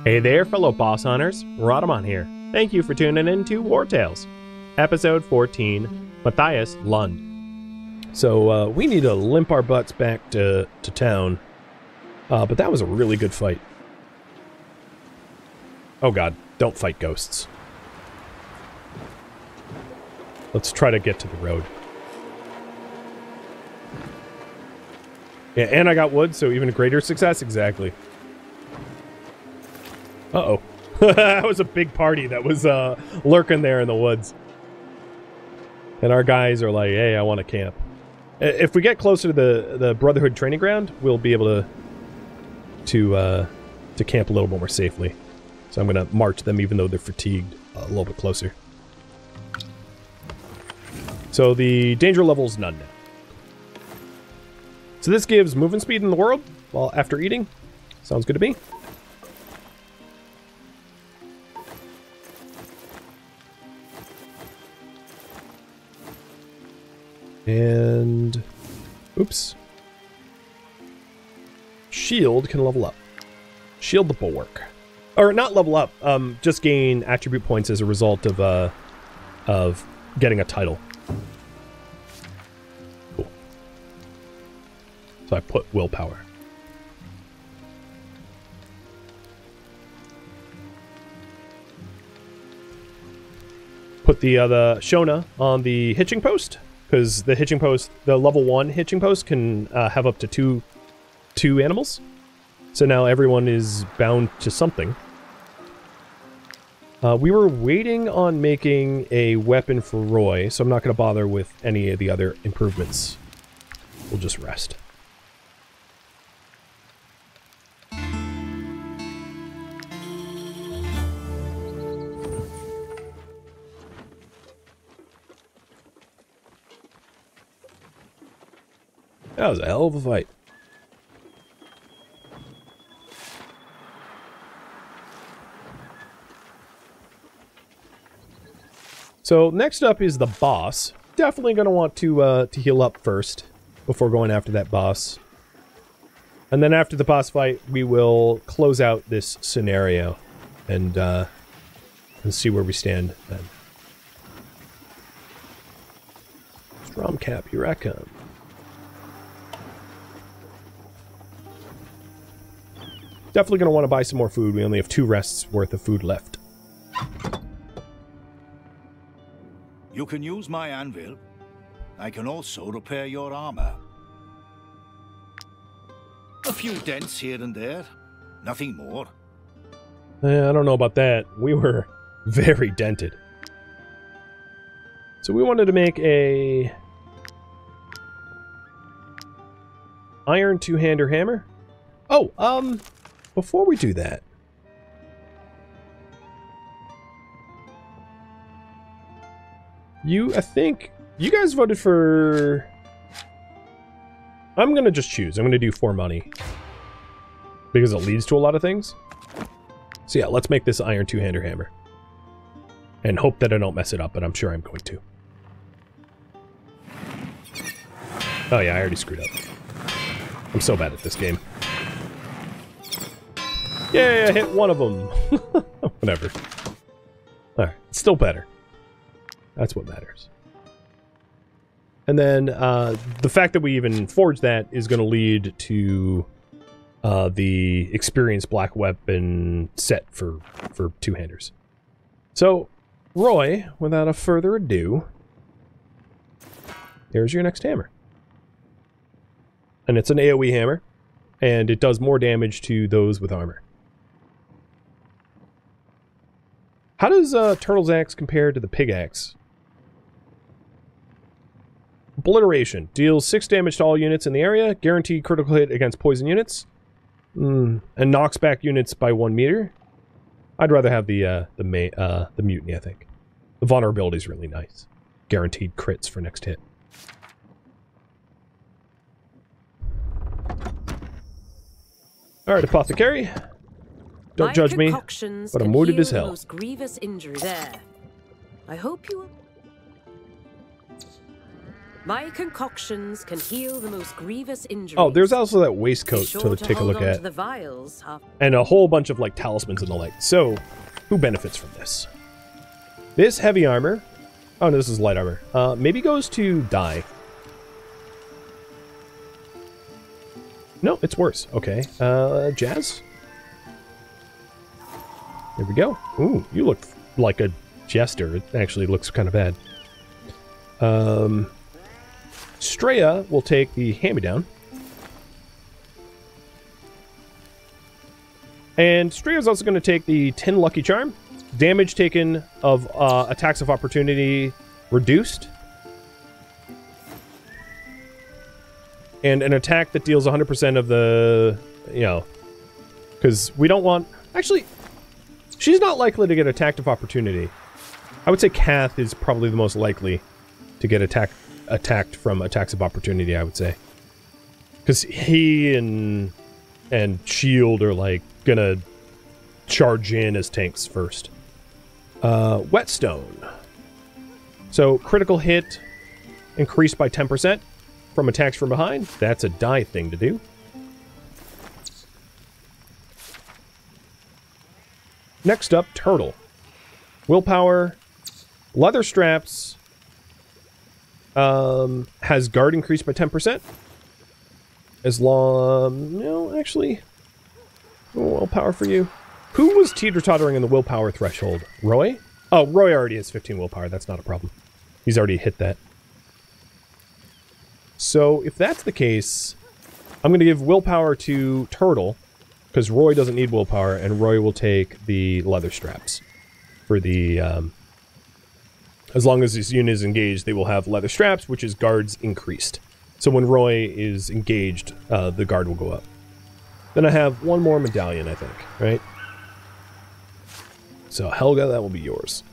Hey there, fellow boss hunters. Rhadamant here. Thank you for tuning in to Wartales, episode 14, Matthais Lund. So, we need to limp our butts back to town, but that was a really good fight. Oh god, don't fight ghosts. Let's try to get to the road. Yeah, and I got wood, so even greater success, exactly. Uh-oh. That was a big party that was lurking there in the woods. And our guys are like, hey, I want to camp. If we get closer to the Brotherhood training ground, we'll be able to camp a little more safely. So I'm going to march them even though they're fatigued a little bit closer. So the danger level is none now. So this gives movement speed in the world while after eating. Sounds good to me. And oops. Shield can level up. Shield the bulwark. Or not level up, just gain attribute points as a result of getting a title. Cool. So I put willpower. Put the Shona on the hitching post, because the hitching post, the level 1 hitching post can have up to two animals. So now everyone is bound to something. We were waiting on making a weapon for Roy, so I'm not going to bother with any of the other improvements. We'll just rest. That was a hell of a fight. So next up is the boss. Definitely going to want to heal up first before going after that boss. And then after the boss fight, we will close out this scenario and see where we stand then. Strom cap, here I come. Definitely going to want to buy some more food. We only have 2 rests worth of food left. You can use my anvil. I can also repair your armor. A few dents here and there. Nothing more. I don't know about that. We were very dented. So we wanted to make a iron two-hander hammer. Oh, before we do that, I think you guys voted for... I'm gonna just choose. I'm gonna do 4 money. Because it leads to a lot of things. So yeah, let's make this iron two-hander hammer. And hope that I don't mess it up, but I'm sure I'm going to. Oh yeah, I already screwed up. I'm so bad at this game. Yay, I hit one of them. Whatever. Alright, it's still better. That's what matters. And then the fact that we even forged that is going to lead to the experienced black weapon set for two-handers. So, Roy, without a further ado, here's your next hammer. And it's an AoE hammer, and it does more damage to those with armor. How does Turtle's Axe compare to the Pig Axe? Obliteration. Deals 6 damage to all units in the area. Guaranteed critical hit against poison units. And knocks back units by 1 meter. I'd rather have the mutiny, I think. The vulnerability is really nice. Guaranteed crits for next hit. Alright, Apothecary. Don't judge me, but I'm wounded as hell. Most grievous injury there. I hope you... My concoctions can heal the most grievous injuries. Oh, there's also that waistcoat to take a look at. The vials and a whole bunch of, like, talismans and the like. So, who benefits from this? This heavy armor... Oh, no, this is light armor. Maybe goes to die. No, it's worse. Okay. Jazz? There we go. Ooh, you look like a jester. It actually looks kind of bad. Straya will take the hand-me-down. And Straya's also going to take the 10 Lucky Charm. Damage taken of attacks of opportunity reduced. And an attack that deals 100% of the, you know, because we don't want... Actually, she's not likely to get attacked of opportunity. I would say Kath is probably the most likely to get attacked from attacks of opportunity, I would say. Because he and Shield are, like, gonna charge in as tanks first. Whetstone. So, critical hit increased by 10% from attacks from behind. That's a die thing to do. Next up, Turtle. Willpower. Leather straps. Has guard increased by 10%. As long... No, actually... Willpower for you. Who was teeter-tottering in the willpower threshold? Roy? Oh, Roy already has 15 willpower. That's not a problem. He's already hit that. So, if that's the case, I'm going to give willpower to Turtle, because Roy doesn't need willpower, and Roy will take the leather straps. For the, as long as this unit is engaged, they will have leather straps, which is guards increased. So when Roy is engaged, the guard will go up. Then I have one more medallion, I think, right? So, Helga, that will be yours.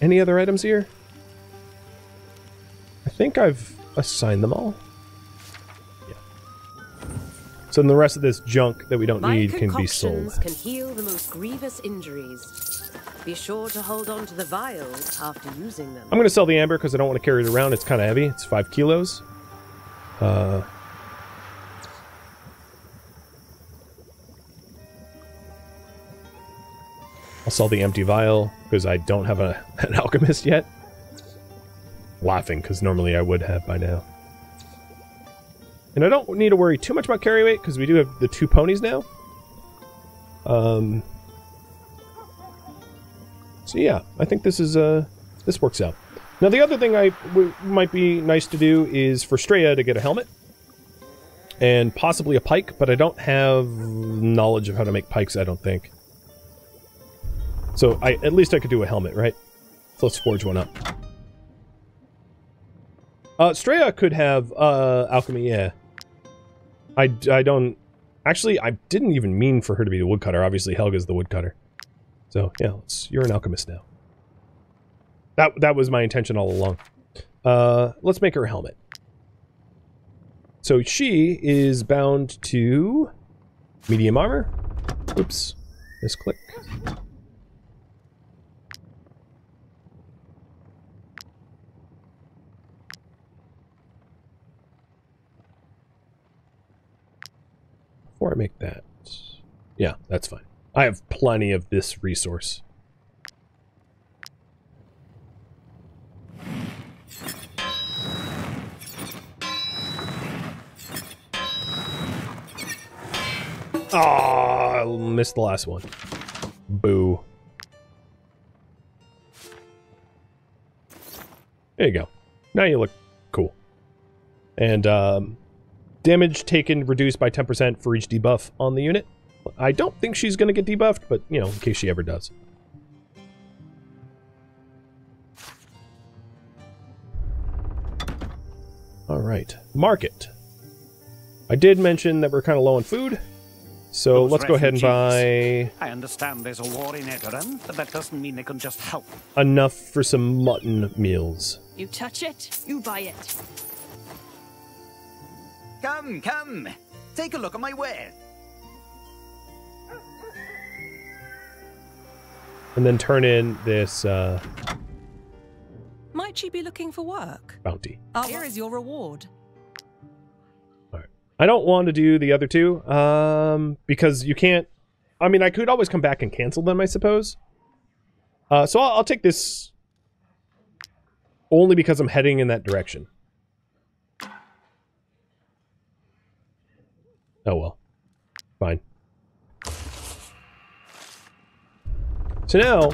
Any other items here? I think I've assigned them all. Yeah. So then the rest of this junk that we don't need can be sold. Can heal the most grievous injuries. Be sure to hold on to the vials after using them. I'm going to sell the amber because I don't want to carry it around. It's kind of heavy. It's 5 kilos. I'll sell the empty vial, because I don't have an alchemist yet. Laughing, because normally I would have by now. And I don't need to worry too much about carry weight, because we do have the 2 ponies now. So yeah, I think this is, this works out. Now the other thing might be nice to do is for Straya to get a helmet. And possibly a pike, but I don't have knowledge of how to make pikes, I don't think. So, at least I could do a helmet, right? So let's forge one up. Straya could have, alchemy, yeah. I don't... Actually, I didn't even mean for her to be the woodcutter. Obviously, Helga's the woodcutter. So, yeah, you're an alchemist now. That was my intention all along. Let's make her a helmet. So, she is bound to... medium armor. Oops. Misclick. Before I make that... Yeah, that's fine. I have plenty of this resource. Ah, I missed the last one. Boo. There you go. Now you look cool. And, damage taken reduced by 10% for each debuff on the unit. I don't think she's going to get debuffed, but, you know, in case she ever does. Alright. Market. I did mention that we're kind of low on food, so let's go ahead and buy... I understand there's a war in Edoran, but that doesn't mean they can just help. Enough for some mutton meals. You touch it, you buy it. Come, come! Take a look at my wares. And then turn in this, My Might you be looking for work? Bounty. Here is your reward. All right. I don't want to do the other two, because you can't... I mean, I could always come back and cancel them, I suppose. So I'll take this only because I'm heading in that direction. Oh well. Fine. So now,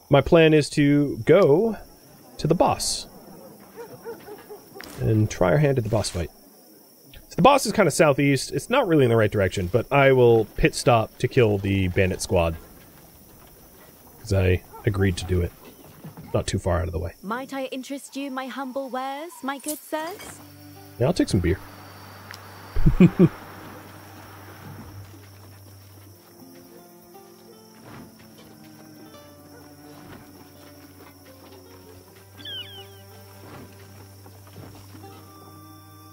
my plan is to go to the boss. And try our hand at the boss fight. So the boss is kind of southeast. It's not really in the right direction, but I will pit stop to kill the bandit squad. Because I agreed to do it. Not too far out of the way. Might I interest you in my humble wares, my good sirs? Yeah, I'll take some beer.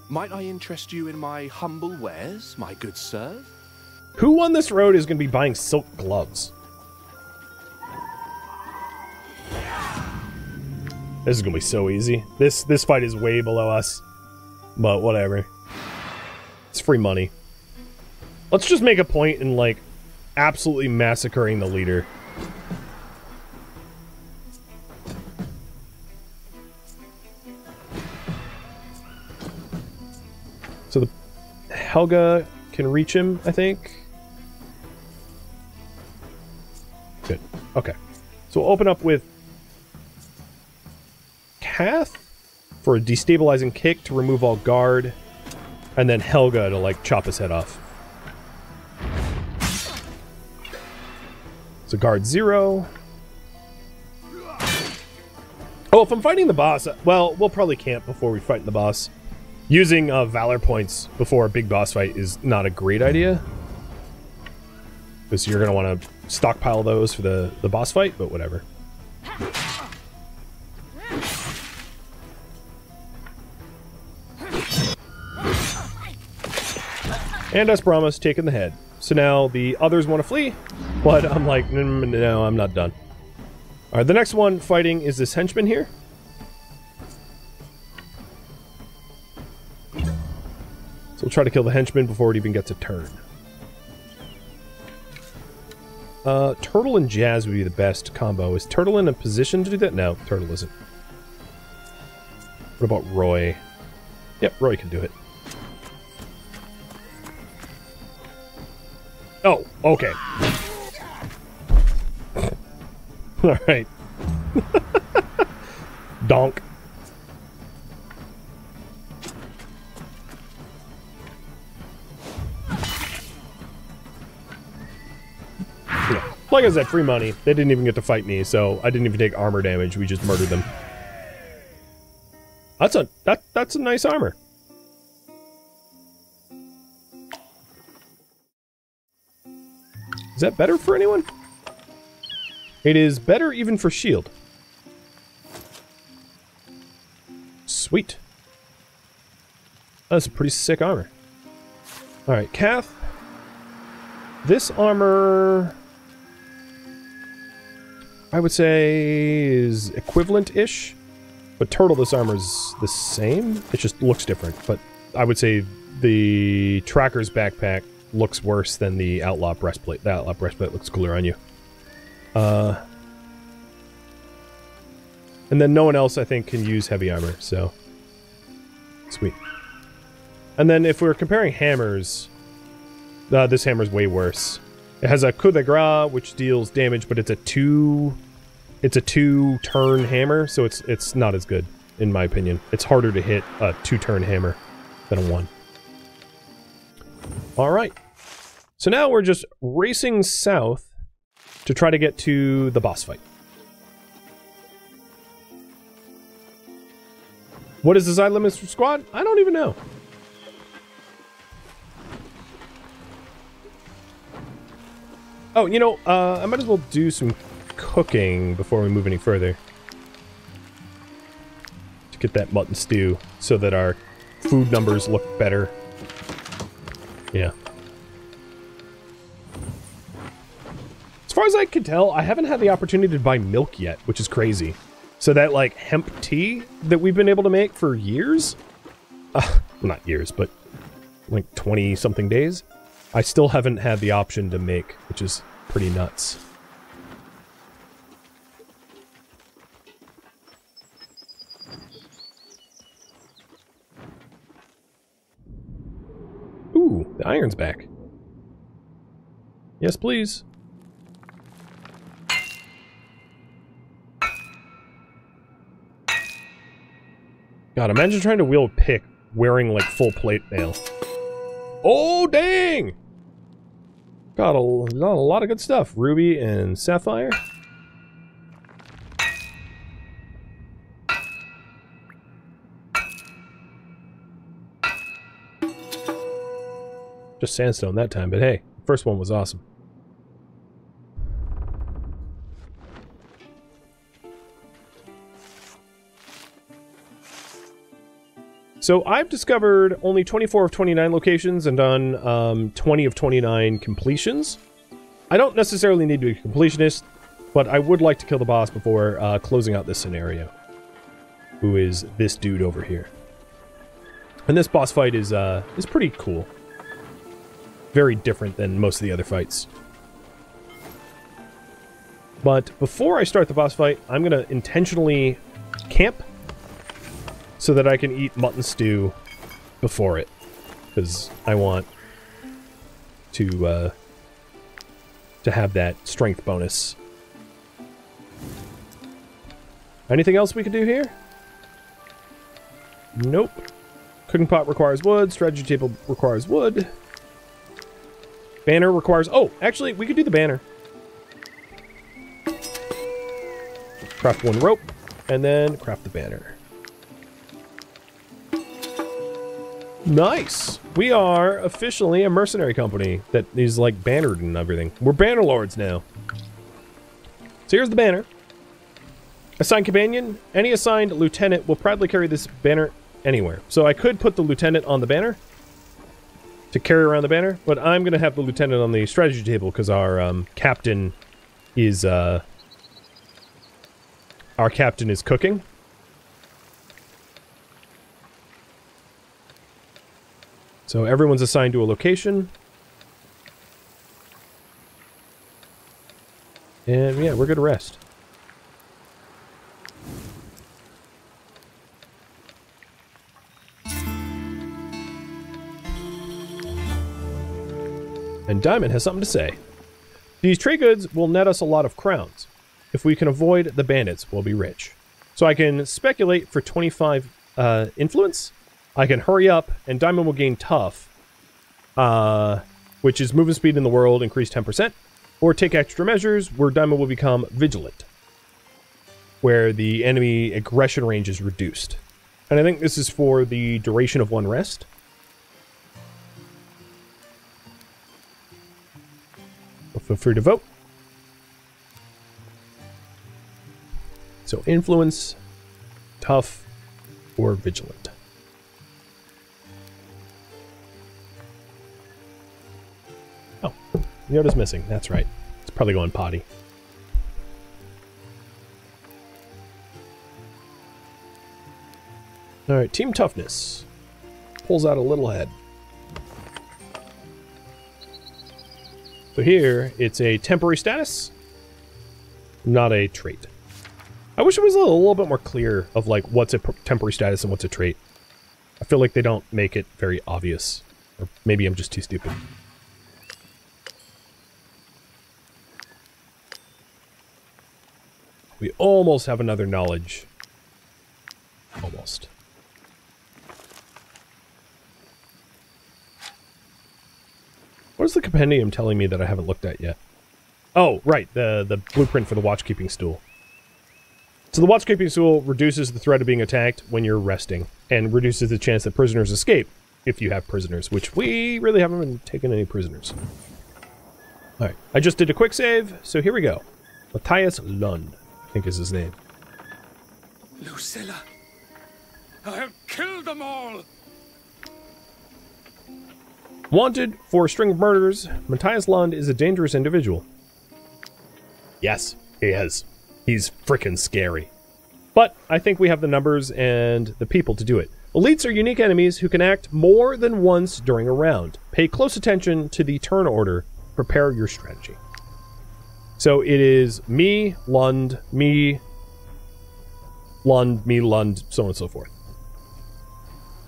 Might I interest you in my humble wares, my good sir? Who on this road is going to be buying silk gloves? This is going to be so easy. This fight is way below us. But whatever. It's free money. Let's just make a point in, like, absolutely massacring the leader. So the Helga can reach him, I think. Good. Okay. So we'll open up with Kath for a destabilizing kick to remove all guard, and then Helga to, like, chop his head off. So guard 0. Oh, if I'm fighting the boss, well, we'll probably camp before we fight the boss. Using Valor points before a big boss fight is not a great idea. Because you're going to want to stockpile those for the boss fight, but whatever. And as promised, taking the head. So now the others want to flee, but I'm like, no, I'm not done. Alright, the next one fighting is this henchman here. So we'll try to kill the henchman before it even gets a turn. Turtle and Jazz would be the best combo. Is Turtle in a position to do that? No, Turtle isn't. What about Roy? Yep, Roy can do it. Oh, okay. Alright. Donk. Yeah. Like I said, free money. They didn't even get to fight me, so I didn't even take armor damage. We just murdered them. That's a nice armor. Is that better for anyone? It is better even for shield. Sweet. That's a pretty sick armor. Alright, Kath. This armor, I would say, is equivalent-ish. But Turtle, this armor is the same. It just looks different. But I would say the Tracker's backpack looks worse than the Outlaw breastplate. The Outlaw breastplate looks cooler on you. And then no one else, I think, can use heavy armor, so... Sweet. And then if we're comparing hammers, this hammer's way worse. It has a coup de grace, which deals damage, but it's a two-turn hammer, so it's not as good, in my opinion. It's harder to hit a 2-turn hammer than a 1. Alright. So now we're just racing south to try to get to the boss fight. What is the side limits for squad? I don't even know. Oh, you know, I might as well do some cooking before we move any further. To get that mutton stew so that our food numbers look better. Yeah. As far as I can tell, I haven't had the opportunity to buy milk yet, which is crazy. So that, like, hemp tea that we've been able to make for years? Not years, but like 20-something days. I still haven't had the option to make, which is pretty nuts. Ooh, the iron's back. Yes, please. God, imagine trying to wield a pick wearing, like, full plate mail. Oh, dang! Got a lot of good stuff. Ruby and sapphire. Just sandstone that time, but hey, first one was awesome. So I've discovered only 24 of 29 locations and done 20 of 29 completions. I don't necessarily need to be a completionist, but I would like to kill the boss before closing out this scenario. Who is this dude over here? And this boss fight is pretty cool. Very different than most of the other fights. But before I start the boss fight, I'm going to intentionally camp so that I can eat mutton stew before it. Because I want to have that strength bonus. Anything else we could do here? Nope. Cooking pot requires wood. Strategy table requires wood. Banner requires... Oh, actually, we could do the banner. Craft one rope, and then craft the banner. Nice! We are officially a mercenary company that is, like, bannered and everything. We're banner lords now. So here's the banner. Assigned companion. Any assigned lieutenant will proudly carry this banner anywhere. So I could put the lieutenant on the banner to carry around the banner, but I'm going to have the lieutenant on the strategy table because our captain is cooking. So everyone's assigned to a location. And yeah, we're good to rest. And Diamond has something to say. These trade goods will net us a lot of crowns. If we can avoid the bandits, we'll be rich. So I can speculate for 25 influence. I can hurry up, and Diamond will gain tough, which is movement speed in the world increased 10%, or take extra measures where Diamond will become vigilant, where the enemy aggression range is reduced. And I think this is for the duration of one rest. Feel free to vote. So influence, tough, or vigilant. Oh, Yoda's missing. That's right. It's probably going potty. Alright, team toughness. Pulls out a little head. So here, it's a temporary status, not a trait. I wish it was a little bit more clear of, like, what's a temporary status and what's a trait. I feel like they don't make it very obvious. Or maybe I'm just too stupid. We almost have another knowledge. Almost. What is the compendium telling me that I haven't looked at yet? Oh, right, the blueprint for the watchkeeping stool. So the watchkeeping stool reduces the threat of being attacked when you're resting, and reduces the chance that prisoners escape, if you have prisoners, which we really haven't been taking any prisoners. Alright, I just did a quick save, so here we go. Matthais Lund, I think is his name. Lucilla, I have killed them all! Wanted for a string of murders, Matthais Lund is a dangerous individual. Yes, he is. He's frickin' scary. But I think we have the numbers and the people to do it. Elites are unique enemies who can act more than once during a round. Pay close attention to the turn order. Prepare your strategy. So it is me, Lund, me, Lund, me, Lund, so on and so forth.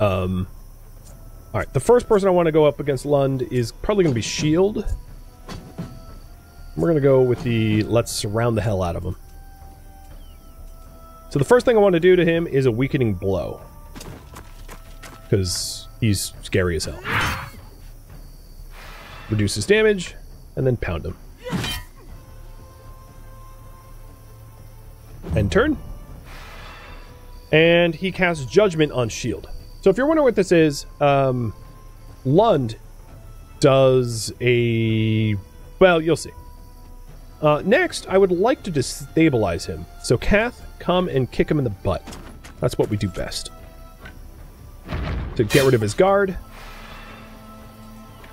Alright, the first person I want to go up against Lund is probably going to be Shield. We're going to go with the let's surround the hell out of him. So the first thing I want to do to him is a weakening blow. Because he's scary as hell. Reduce his damage, and then pound him. End turn. And he casts Judgment on Shield. So if you're wondering what this is, Lund does a... well, you'll see. Next, I would like to destabilize him. So Kath, come and kick him in the butt. That's what we do best. To get rid of his guard.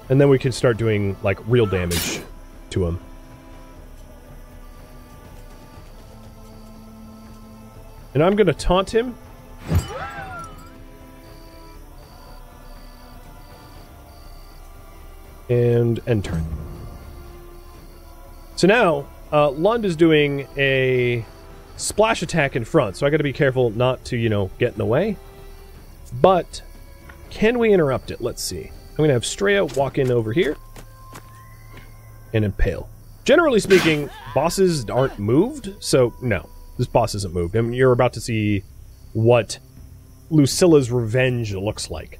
And then we can start doing, like, real damage to him. And I'm going to taunt him. And end turn. So now, Lund is doing a splash attack in front, so I gotta be careful not to, you know, get in the way. But, can we interrupt it? Let's see. I'm gonna have Straya walk in over here. And impale. Generally speaking, bosses aren't moved, so no. This boss isn't moved. I mean, you're about to see what Lucilla's Revenge looks like.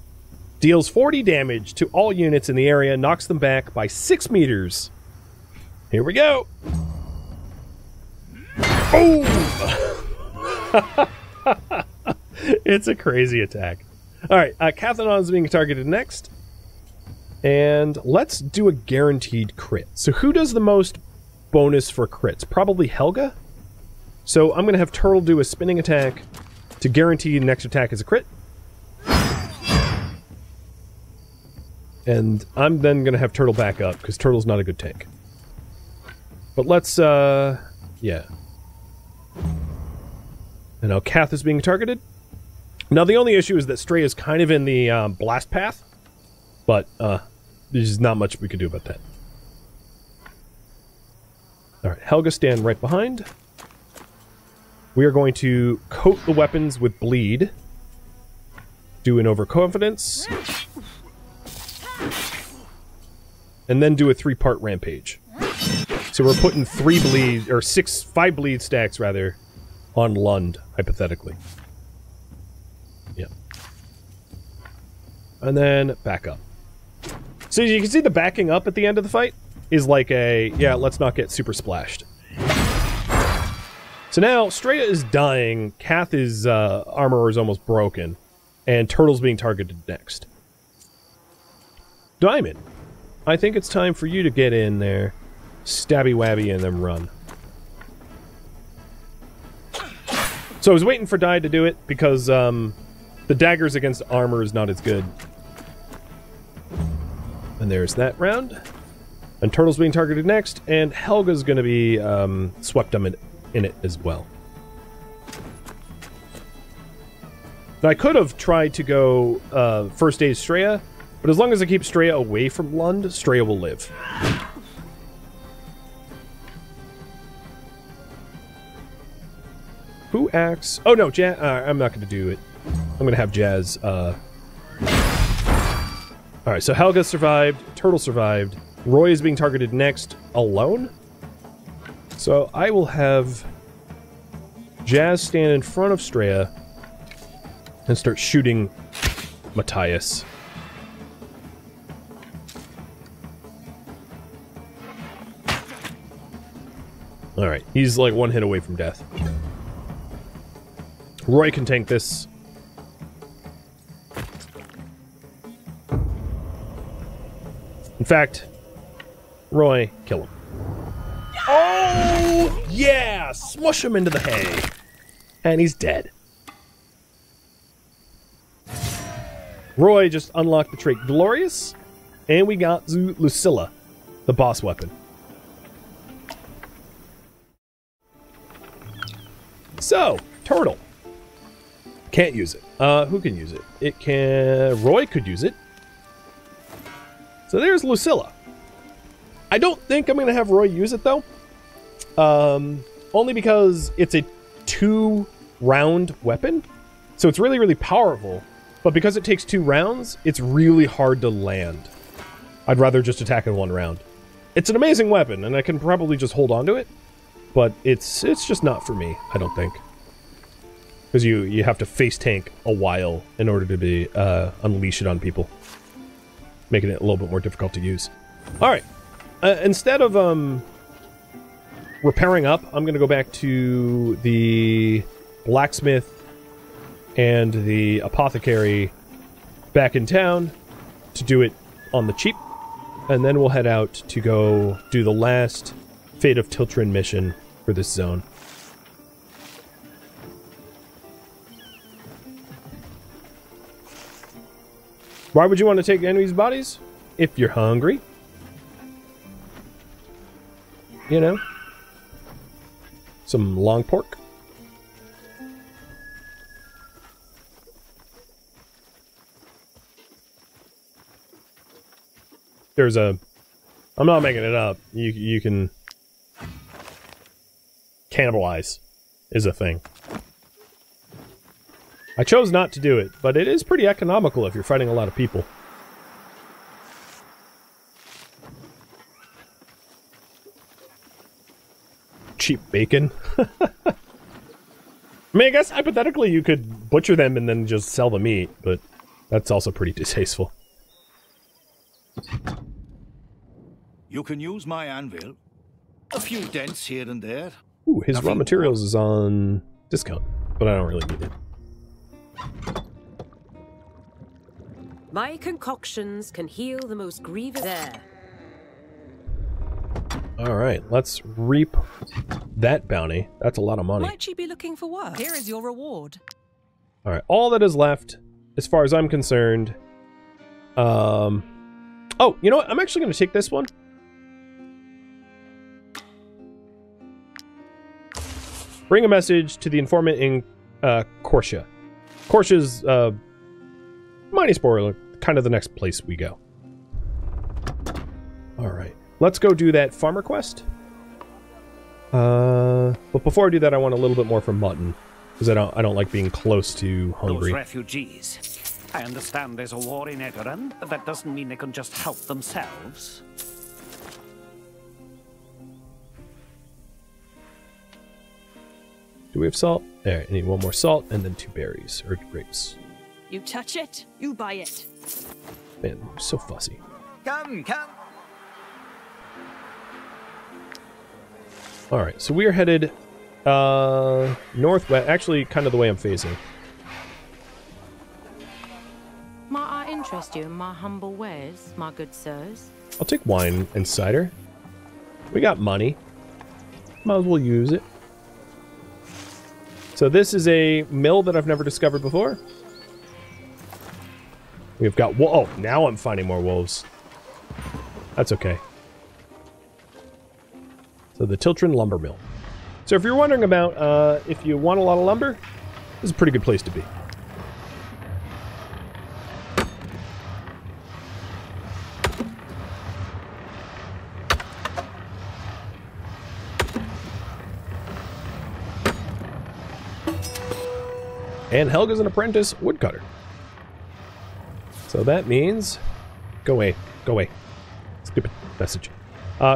Deals 40 damage to all units in the area, knocks them back by 6 meters. Here we go! Boom! It's a crazy attack. Alright, Cathanon is being targeted next. And let's do a guaranteed crit. So who does the most bonus for crits? Probably Helga? So I'm going to have Turtle do a spinning attack to guarantee the next attack is a crit. And I'm then going to have Turtle back up, because Turtle's not a good tank. But let's, yeah. And now Kath is being targeted. Now the only issue is that Stray is kind of in the blast path. But, there's not much we can do about that. Alright, Helga stand right behind. We are going to coat the weapons with bleed. Do an overconfidence. And then do a 3-part rampage. So we're putting 5 bleed stacks rather on Lund, hypothetically. Yeah. And then back up. So you can see the backing up at the end of the fight is like a, yeah, let's not get super splashed. So now Straya is dying, Kath's armor is almost broken, and Turtle's being targeted next. Diamond, I think it's time for you to get in there, stabby wabby, and then run. So I was waiting for Dai to do it because the daggers against armor is not as good. And there's that round. And Turtle's being targeted next, and Helga's going to be swept in it as well. Now I could have tried to go first aid Straya, but as long as I keep Straya away from Lund, Straya will live. Who acts? Oh no, Jazz. I'm not going to do it. I'm going to have Jazz. Alright, so Helga survived, Turtle survived, Roy is being targeted next, alone? So I will have Jazz stand in front of Straya and start shooting Matthais. Alright, he's like 1 hit away from death. Roy can tank this. In fact, Roy, kill him. Oh, yeah! Smush him into the hay. And he's dead. Roy just unlocked the trait Glorious, and we got Lucilla, the boss weapon. So, Turtle. Can't use it. Who can use it? It can... Roy could use it. So there's Lucilla. I don't think I'm going to have Roy use it, though. Only because it's a 2-round weapon. So it's really, really powerful. But because it takes 2 rounds, it's really hard to land. I'd rather just attack in 1 round. It's an amazing weapon, and I can probably just hold on to it. But it's just not for me, I don't think. Because you have to face tank a while in order to be unleash it on people. Making it a little bit more difficult to use. Alright. Instead of repairing up, I'm going to go back to the blacksmith and the apothecary back in town to do it on the cheap. And then we'll head out to go do the last Fate of Tiltren mission for this zone. Why would you want to take enemies' bodies? If you're hungry. You know. Some long pork. There's a... I'm not making it up. You can... Cannibalize is a thing. I chose not to do it, but it is pretty economical if you're fighting a lot of people. Cheap bacon. I mean, I guess hypothetically you could butcher them and then just sell the meat, but that's also pretty distasteful. You can use my anvil. A few dents here and there. Ooh, his raw materials is on discount, but I don't really need it. My concoctions can heal the most grievous. There. Alright, let's reap that bounty. That's a lot of money. Might you be looking for work? Here is your reward. Alright, all that is left, as far as I'm concerned... Oh, you know what? I'm actually going to take this one. Bring a message to the informant in Corsia. Corsia's, mighty spoiler, kind of the next place we go. Alright, let's go do that farmer quest. But before I do that, I want a little bit more from mutton. Because I don't like being close to hungry. Those refugees. I understand there's a war in Edoran, but that doesn't mean they can just help themselves. Do we have salt? There, I need 1 more salt and then 2 berries, or grapes. You touch it, you buy it. Man, I'm so fussy. Come, come. Alright, so we are headed northwest, actually kind of the way I'm facing. Might I interest you in my humble wares, my good sirs? I'll take wine and cider. We got money. Might as well use it. So this is a mill that I've never discovered before. We've got... Oh, now I'm finding more wolves. That's okay. So the Tiltren lumber mill. So if you're wondering about if you want a lot of lumber, this is a pretty good place to be. And Helga's an apprentice woodcutter. So that means... Go away. Go away. Stupid message.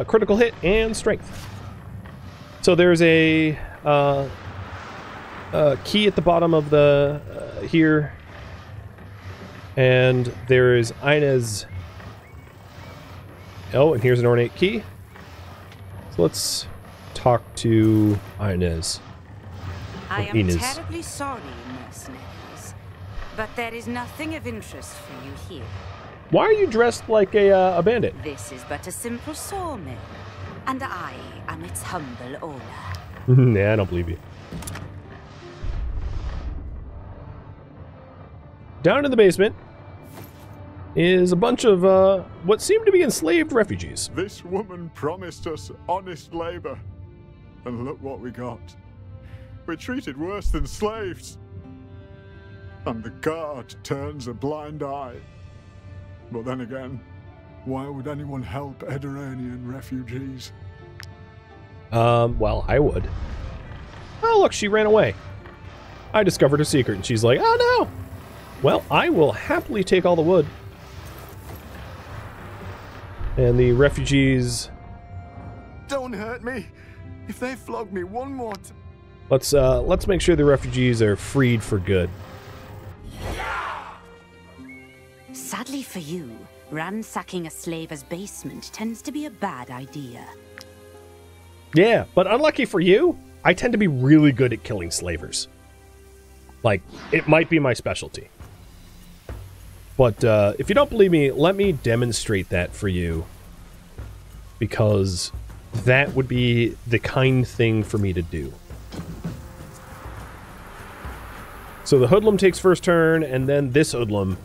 Critical hit and strength. So there's a key at the bottom of the... here. And there is Ina's... Oh, and here's an ornate key. So let's talk to Inez. I am Inez. terribly sorry, mercenaries, but there is nothing of interest for you here. Why are you dressed like a bandit? This is but a simple sawmill, and I am its humble owner. Nah, I don't believe you. Down in the basement is a bunch of what seem to be enslaved refugees. This woman promised us honest labor, and look what we got. We're treated worse than slaves. And the guard turns a blind eye. But then again, why would anyone help Ediranian refugees? Well, I would. Oh, look, she ran away. I discovered her secret, and she's like, oh no! Well, I will happily take all the wood. And the refugees... Don't hurt me! If they flog me one more Let's make sure the refugees are freed for good. Sadly for you, ransacking a slaver's basement tends to be a bad idea. Yeah, but unlucky for you, I tend to be really good at killing slavers. Like, it might be my specialty. But if you don't believe me, let me demonstrate that for you. Because that would be the kind thing for me to do. So the hoodlum takes first turn, and then this hoodlum.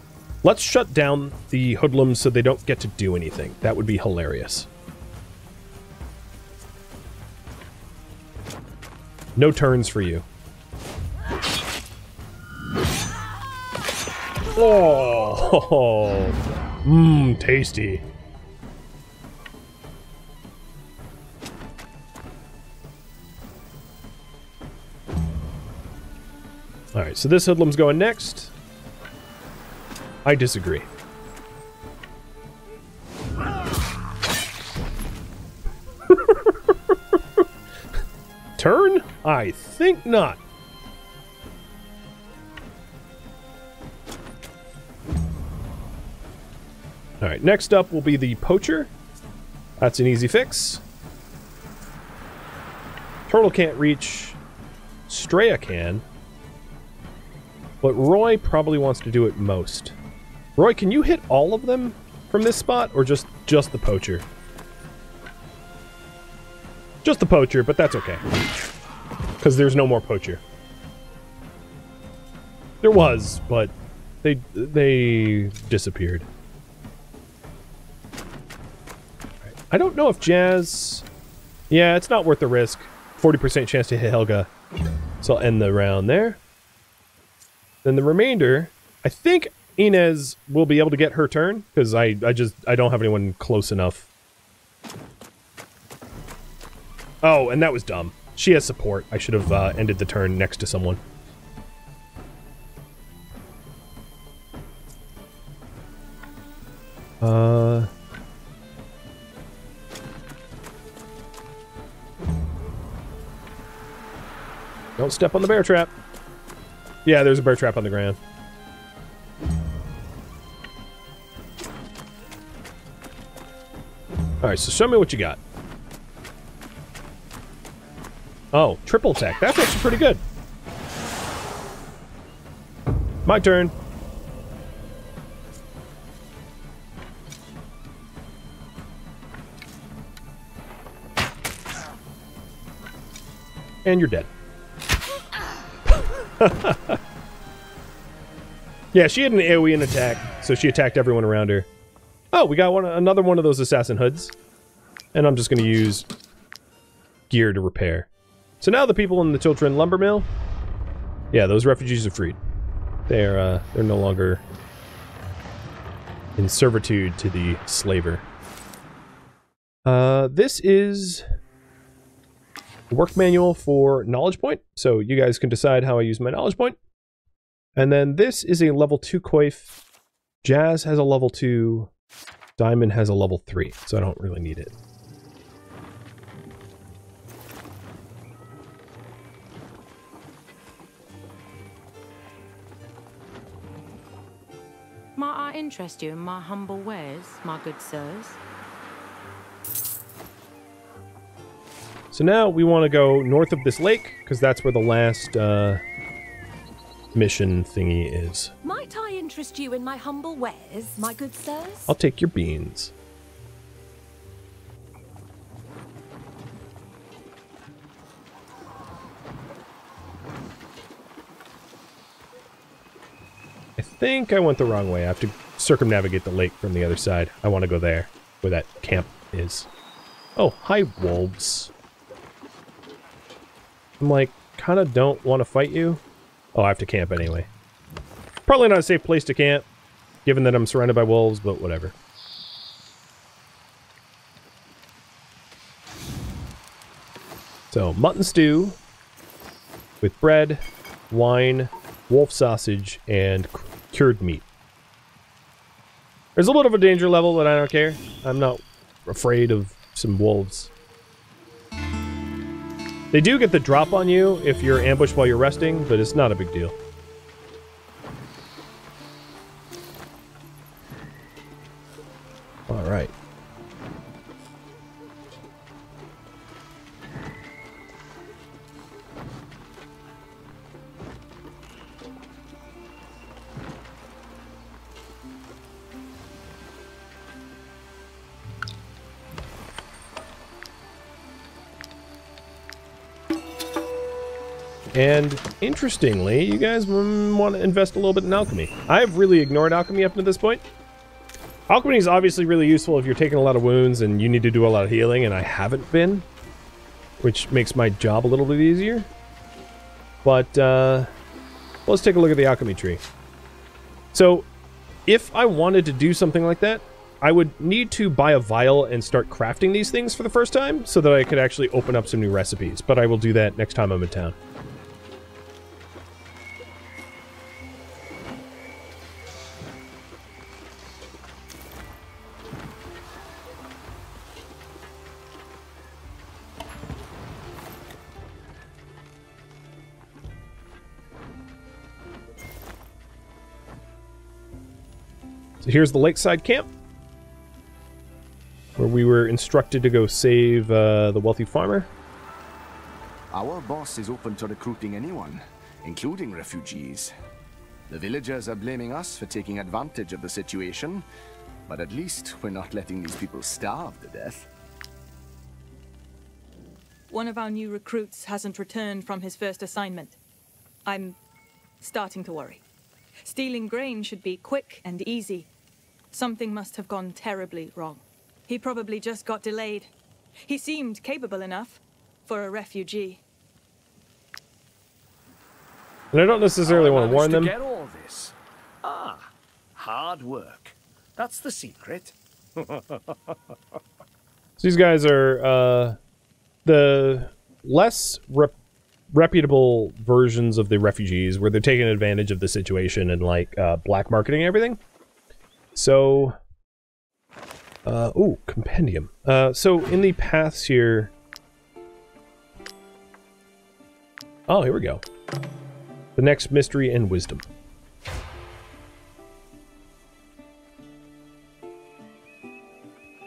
Let's shut down the hoodlums so they don't get to do anything. That would be hilarious. No turns for you. Oh, mmm, tasty. Alright, so this hoodlum's going next. I disagree. Turn? I think not. Alright, next up will be the poacher. That's an easy fix. Turtle can't reach. Straya can. But Roy probably wants to do it most. Roy, can you hit all of them from this spot, or just the poacher? Just the poacher, but that's okay. Because there's no more poacher. There was, but they disappeared. Right. I don't know if Jazz... Yeah, it's not worth the risk. 40% chance to hit Helga. So I'll end the round there. Then the remainder, I think Inez will be able to get her turn, because I don't have anyone close enough. Oh, and that was dumb. She has support. I should have ended the turn next to someone. Don't step on the bear trap. Yeah, there's a bear trap on the ground. Alright, so show me what you got. Oh, triple attack. That's actually pretty good. My turn. And you're dead. Yeah, she had an AoE attack, so she attacked everyone around her. Oh, we got another one of those assassin hoods. And I'm just going to use gear to repair. So now the people in the Tiltren lumber mill, yeah, those refugees are freed. They're no longer in servitude to the slaver. This is a work manual for knowledge point, so you guys can decide how I use my knowledge point. And then this is a level 2 coif. Jazz has a level 2. Diamond has a level 3, so I don't really need it. Might I interest you in my humble wares, my good sirs? So now we want to go north of this lake, because that's where the last mission thingy is. Might I interest you in my humble wares, my good sirs? I'll take your beans. I think I went the wrong way. I have to circumnavigate the lake from the other side. I want to go there, where that camp is. Oh, hi, wolves. I'm like kind of don't want to fight you. Oh, I have to camp anyway. Probably not a safe place to camp, given that I'm surrounded by wolves, but whatever. So, mutton stew with bread, wine, wolf sausage, and cured meat. There's a little of a danger level, but I don't care. I'm not afraid of some wolves. They do get the drop on you if you're ambushed while you're resting, but it's not a big deal. All right. And interestingly, you guys want to invest a little bit in alchemy. I have really ignored alchemy up to this point. Alchemy is obviously really useful if you're taking a lot of wounds and you need to do a lot of healing, and I haven't been, which makes my job a little bit easier. But let's take a look at the alchemy tree. So if I wanted to do something like that, I would need to buy a vial and start crafting these things for the first time so that I could actually open up some new recipes, but I will do that next time I'm in town. So here's the lakeside camp, where we were instructed to go save the wealthy farmer. Our boss is open to recruiting anyone, including refugees. The villagers are blaming us for taking advantage of the situation, but at least we're not letting these people starve to death. One of our new recruits hasn't returned from his first assignment. I'm starting to worry. Stealing grain should be quick and easy. Something must have gone terribly wrong. He probably just got delayed. He seemed capable enough for a refugee. And I don't necessarily want to warn them. Get all this. Hard work. That's the secret. So these guys are the less reputable versions of the refugees, where they're taking advantage of the situation and like black marketing and everything. So, ooh, compendium. So in the paths here. Oh, here we go. The next mystery and wisdom.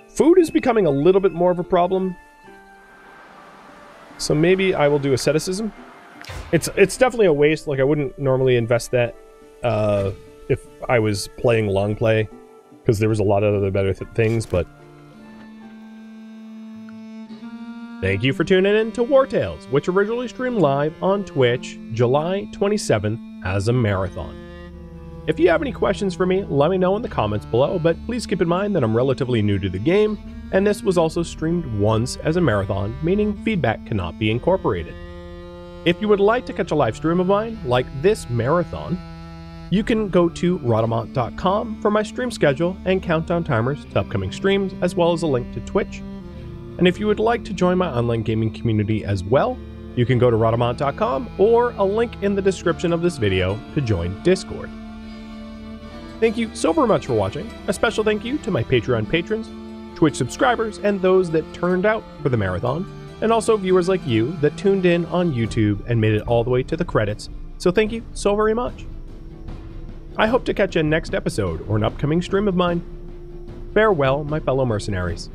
Food is becoming a little bit more of a problem. So maybe I will do asceticism. It's definitely a waste. Like, I wouldn't normally invest that if I was playing long play, because there was a lot of other better things, but thank you for tuning in to Wartales, which originally streamed live on Twitch July 27th as a marathon. If you have any questions for me, let me know in the comments below, but please keep in mind that I'm relatively new to the game, and this was also streamed once as a marathon, meaning feedback cannot be incorporated. If you would like to catch a live stream of mine, like this marathon, you can go to Rhadamant.com for my stream schedule and countdown timers to upcoming streams, as well as a link to Twitch. And if you would like to join my online gaming community as well, you can go to Rhadamant.com or a link in the description of this video to join Discord. Thank you so very much for watching. A special thank you to my Patreon patrons, Twitch subscribers, and those that turned out for the marathon, and also viewers like you that tuned in on YouTube and made it all the way to the credits, so thank you so very much. I hope to catch you in next episode or an upcoming stream of mine. Farewell, my fellow mercenaries.